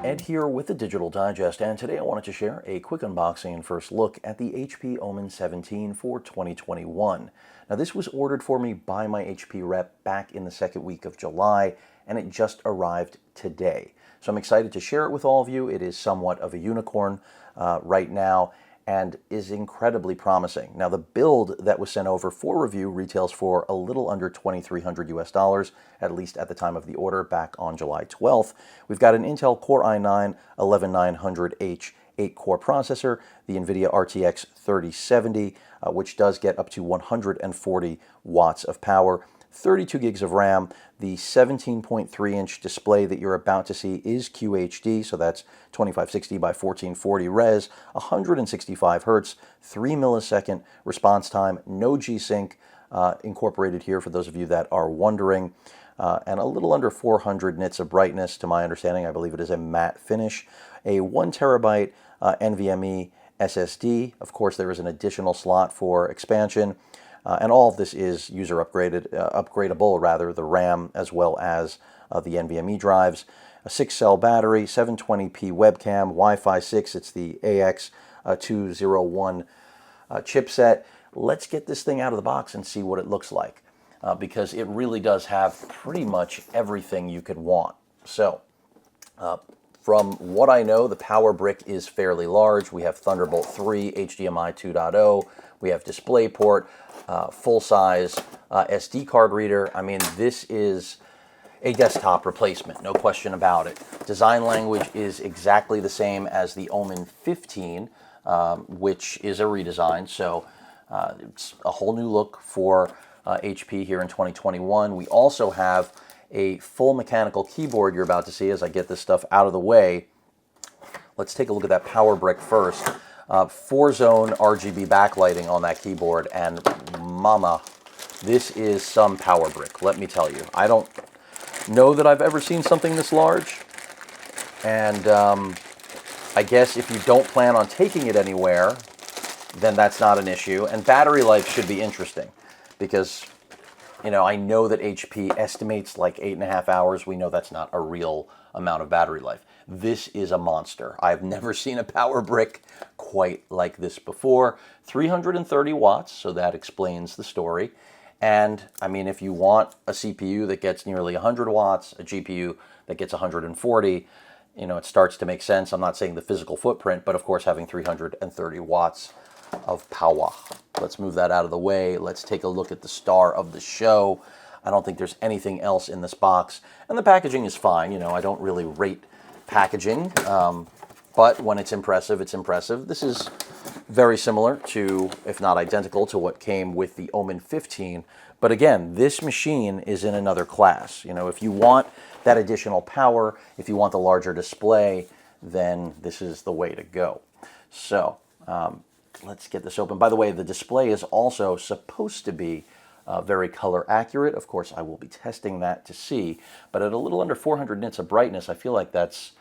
Ed here with the Digital Digest, and today I wanted to share a quick unboxing and first look at the HP Omen 17 for 2021. Now this was ordered for me by my HP rep back in the second week of July, and it just arrived today. So I'm excited to share it with all of you. It is somewhat of a unicorn right now, and is incredibly promising. Now the build that was sent over for review retails for a little under $2,300 US, at least at the time of the order back on July 12th. We've got an Intel Core i9 11900H 8-core processor, the NVIDIA RTX 3070, which does get up to 140 watts of power, 32 gigs of RAM. The 17.3-inch display that you're about to see is QHD, so that's 2560 by 1440 res, 165 hertz, 3 millisecond response time, no G-Sync incorporated here for those of you that are wondering, and a little under 400 nits of brightness to my understanding. I believe it is a matte finish. A 1 terabyte NVMe SSD. Of course, there is an additional slot for expansion. And all of this is user upgradable, rather, the RAM as well as the NVMe drives. A 6-cell battery, 720p webcam, Wi-Fi 6, it's the AX201 chipset. Let's get this thing out of the box and see what it looks like, because it really does have pretty much everything you could want. So, from what I know, the power brick is fairly large. We have Thunderbolt 3, HDMI 2.0, we have DisplayPort, full-size SD card reader. I mean, this is a desktop replacement, no question about it. Design language is exactly the same as the Omen 15, which is a redesign, so it's a whole new look for HP here in 2021. We also have a full mechanical keyboard you're about to see as I get this stuff out of the way. Let's take a look at that power brick first. 4-zone RGB backlighting on that keyboard, and mama, this is some power brick, let me tell you. I don't know that I've ever seen something this large, and I guess if you don't plan on taking it anywhere, then that's not an issue. And battery life should be interesting, because you know, I know that HP estimates like 8.5 hours. We know that's not a real amount of battery life. This is a monster. I've never seen a power brick quite like this before. 330 watts, so that explains the story. And I mean, if you want a CPU that gets nearly 100 watts, a GPU that gets 140, you know, it starts to make sense. I'm not saying the physical footprint, but of course having 330 watts of power. Let's move that out of the way. Let's take a look at the star of the show. I don't think there's anything else in this box. And the packaging is fine. You know, I don't really rate packaging, but when it's impressive, it's impressive. This is very similar to, if not identical to, what came with the Omen 15. But again, this machine is in another class. You know, if you want that additional power, if you want the larger display, then this is the way to go. So, let's get this open. By the way, the display is also supposed to be very color accurate. Of course, I will be testing that to see, but at a little under 400 nits of brightness, I feel like it's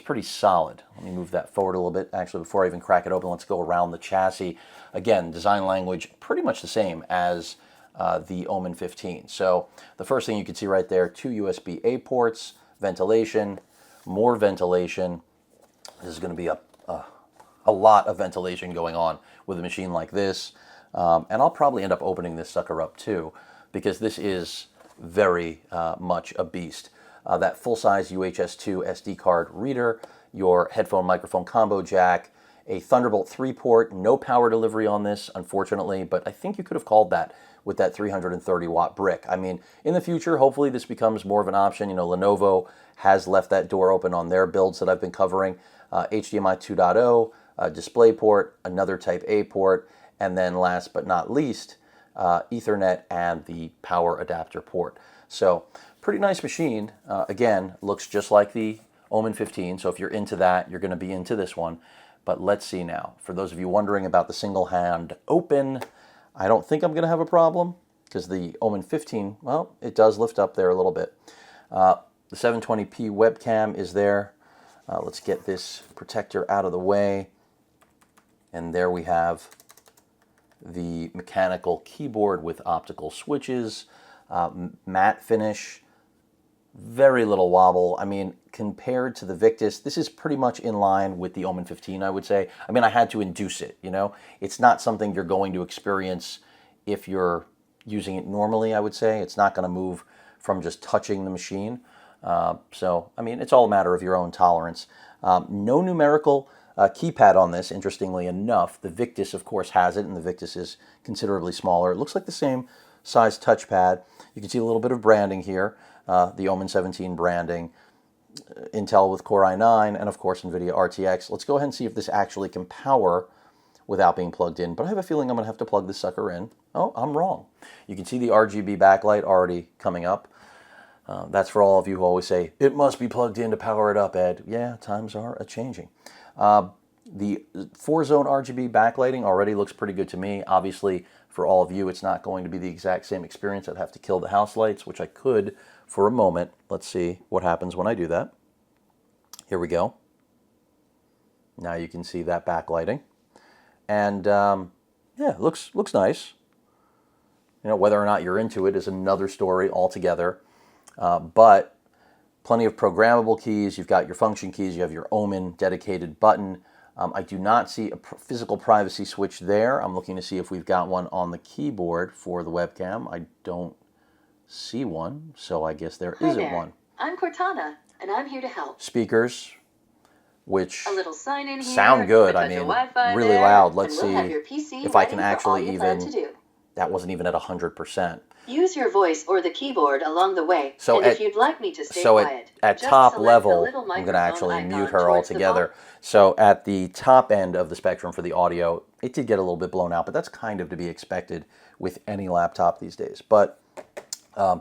pretty solid. Let me move that forward a little bit. Actually, before I even crack it open, let's go around the chassis. Again, design language pretty much the same as the Omen 15. So the first thing you can see right there, 2 USB-A ports, ventilation, more ventilation. This is going to be a lot of ventilation going on with a machine like this. And I'll probably end up opening this sucker up too, because this is very much a beast. That full-size UHS 2 SD card reader, your headphone microphone combo jack, a Thunderbolt 3 port, no power delivery on this, unfortunately, but I think you could have called that with that 330 watt brick. I mean, in the future, hopefully this becomes more of an option. You know, Lenovo has left that door open on their builds that I've been covering. HDMI 2.0, DisplayPort, another Type A port, and then last but not least, Ethernet and the power adapter port. So, pretty nice machine. Again, looks just like the Omen 15, so if you're into that, you're going to be into this one. But let's see now. For those of you wondering about the single hand open, I don't think I'm going to have a problem, because the Omen 15, well, it does lift up there a little bit. The 720p webcam is there. Let's get this protector out of the way. And there we have the mechanical keyboard with optical switches. Matte finish, very little wobble. I mean, compared to the Victus, this is pretty much in line with the Omen 15, I would say. I mean, I had to induce it, you know? It's not something you're going to experience if you're using it normally, I would say. It's not going to move from just touching the machine. So, I mean, it's all a matter of your own tolerance. No numerical keypad on this, interestingly enough. The Victus, of course, has it, and the Victus is considerably smaller. It looks like the same size touchpad. You can see a little bit of branding here, the Omen 17 branding, Intel with Core i9, and of course NVIDIA RTX. Let's go ahead and see if this actually can power without being plugged in, but I have a feeling I'm going to have to plug this sucker in. Oh, I'm wrong. You can see the RGB backlight already coming up. That's for all of you who always say, it must be plugged in to power it up, Ed. Yeah, times are a-changing. The 4-zone RGB backlighting already looks pretty good to me. Obviously, for all of you, it's not going to be the exact same experience. I'd have to kill the house lights, which I could for a moment. Let's see what happens when I do that. Here we go. Now you can see that backlighting. And yeah, looks nice. You know, whether or not you're into it is another story altogether. But plenty of programmable keys. You've got your function keys. You have your Omen dedicated button. I do not see a physical privacy switch there. I'm looking to see if we've got one on the keyboard for the webcam. I don't see one, so I guess there isn't one. I'm Cortana, and I'm here to help. Speakers, which a little sign in here, sound good. I mean, really loud. Let's see if I can actually even... That wasn't even at 100%. Use your voice or the keyboard along the way. So and if you'd like me to stay quiet, at top level, I'm going to actually mute her altogether. So at the top end of the spectrum for the audio, it did get a little bit blown out, but that's kind of to be expected with any laptop these days. But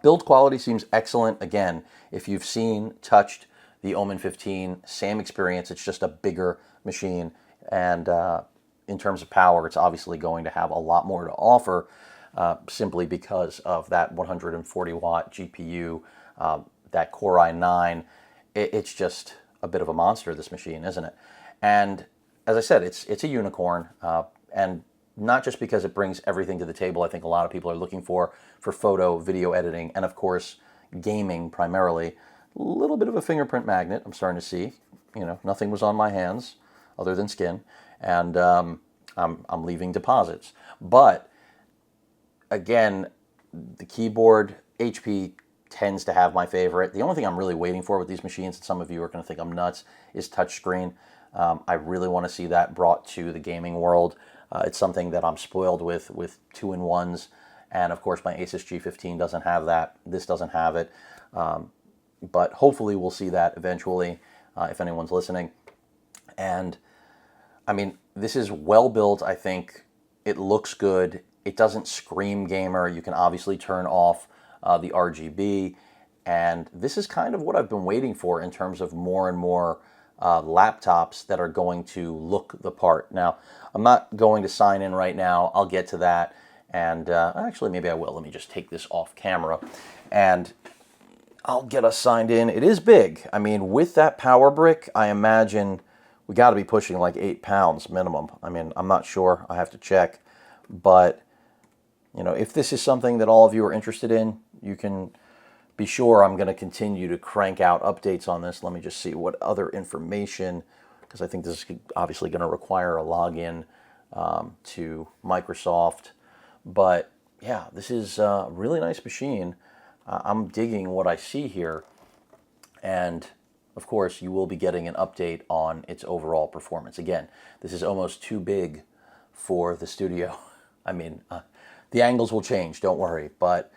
build quality seems excellent. Again, if you've seen, touched the Omen 15, same experience. It's just a bigger machine. And in terms of power, it's obviously going to have a lot more to offer. Simply because of that 140-watt GPU, that Core i9. It's just a bit of a monster, this machine, isn't it? And as I said, it's a unicorn, and not just because it brings everything to the table I think a lot of people are looking for photo, video editing, and of course, gaming primarily. A little bit of a fingerprint magnet, I'm starting to see. You know, nothing was on my hands other than skin, and I'm leaving deposits. But again, the keyboard, HP tends to have my favorite. The only thing I'm really waiting for with these machines, and some of you are going to think I'm nuts, is touchscreen. I really want to see that brought to the gaming world. It's something that I'm spoiled with 2-in-1s, and of course my Asus G15 doesn't have that. This doesn't have it, but hopefully we'll see that eventually, if anyone's listening. And I mean, this is well built. I think it looks good. It doesn't scream gamer. You can obviously turn off the RGB. And this is kind of what I've been waiting for in terms of more and more laptops that are going to look the part. Now, I'm not going to sign in right now. I'll get to that. And actually, maybe I will. Let me just take this off camera. And I'll get us signed in. It is big. I mean, with that power brick, I imagine we got to be pushing like 8 pounds minimum. I mean, I'm not sure. I have to check. But you know, if this is something that all of you are interested in, you can be sure I'm going to continue to crank out updates on this. Let me just see what other information, because I think this is obviously going to require a login to Microsoft. But yeah, this is a really nice machine. I'm digging what I see here. And of course, you will be getting an update on its overall performance. Again, this is almost too big for the studio. I mean, the angles will change, don't worry, but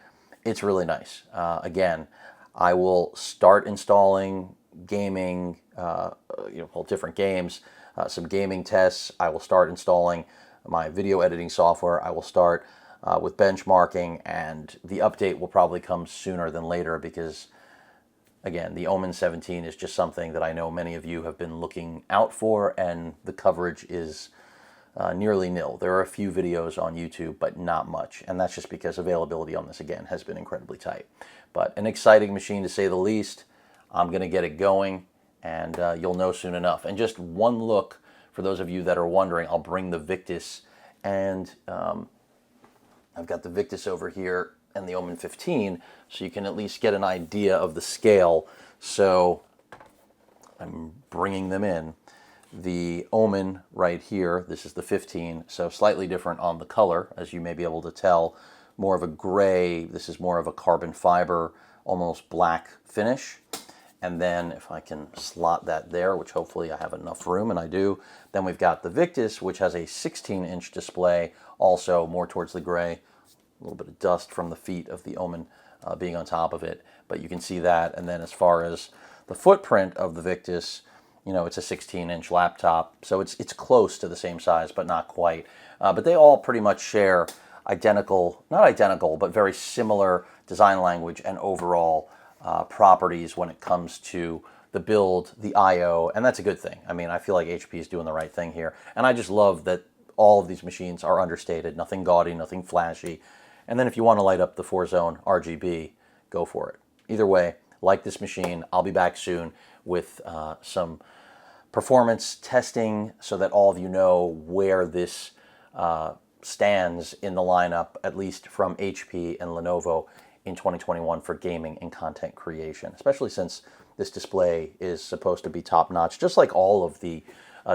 it's really nice. Again, I will start installing gaming, different games, some gaming tests. I will start installing my video editing software. I will start with benchmarking, and the update will probably come sooner than later because, again, the Omen 17 is just something that I know many of you have been looking out for, and the coverage is nearly nil. There are a few videos on YouTube, but not much. And that's just because availability on this, again, has been incredibly tight. But an exciting machine, to say the least. I'm going to get it going, and you'll know soon enough. And just one look, for those of you that are wondering, I'll bring the Victus, and I've got the Victus over here and the Omen 15, so you can at least get an idea of the scale. So I'm bringing them in. The Omen right here, this is the 15, so slightly different on the color, as you may be able to tell. More of a gray, this is more of a carbon fiber, almost black finish. And then if I can slot that there, which hopefully I have enough room, and I do, then we've got the Victus, which has a 16-inch display, also more towards the gray. A little bit of dust from the feet of the Omen being on top of it, but you can see that. And then as far as the footprint of the Victus, you know, it's a 16-inch laptop, so it's close to the same size, but not quite. But they all pretty much share identical, not identical, but very similar design language and overall properties when it comes to the build, the I/O, and that's a good thing. I mean, I feel like HP is doing the right thing here, and I just love that all of these machines are understated, nothing gaudy, nothing flashy. And then if you want to light up the 4-zone RGB, go for it. Either way, like this machine. I'll be back soon with some performance testing so that all of you know where this stands in the lineup, at least from HP and Lenovo in 2021 for gaming and content creation, especially since this display is supposed to be top-notch, just like all of the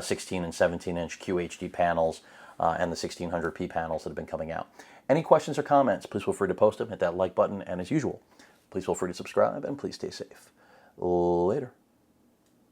16 and 17-inch QHD panels and the 1600p panels that have been coming out. Any questions or comments, please feel free to post them, hit that like button, and as usual, please feel free to subscribe, and please stay safe. Later.